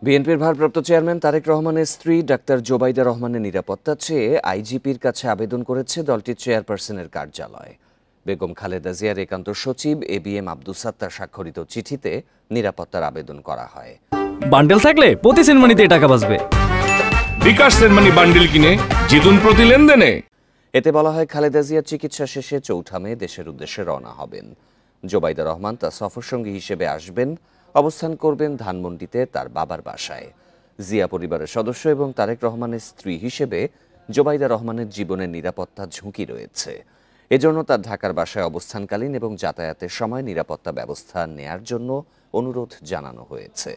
বিএনপির ভারপ্রাপ্ত চেয়ারম্যান তারেক রহমানের স্ত্রী ডাক্তার জোবাইদা রহমানের নিরাপত্তা চেয়ে আইজিপির কাছে আবেদন করেছে দলটির চেয়ারপারসনের কার্যালয়। বেগম খালেদা জিয়ার একান্ত সচিব এবিএম আব্দুস সাত্তার স্বাক্ষরিত চিঠিতে নিরাপত্তার আবেদন করা হয়। বান্ডেল থাকলে প্রতি সেনমানিতে টাকা বাঁচবে। বিকাশ সেনমানি বান্ডেল কিনে জিতুন প্রতি লেনদেনে। এতে বলা হয়, খালেদা জিয়ার চিকিৎসা শেষে 4 মে দেশের উদ্দেশ্যে রওনা হবেন। জোবাইদা রহমান তার সফরসঙ্গী হিসেবে আসবেন, অবস্থান করবেন ধানমন্ডিতে তার বাবার বাসায়। জিয়া পরিবারের সদস্য এবং তারেক রহমানের স্ত্রী হিসেবে জোবাইদা রহমানের জীবনের নিরাপত্তা ঝুঁকি রয়েছে। এজন্য তার ঢাকার বাসায় অবস্থানকালীন এবং যাতায়াতের সময় নিরাপত্তা ব্যবস্থা নেয়ার জন্য অনুরোধ জানানো হয়েছে।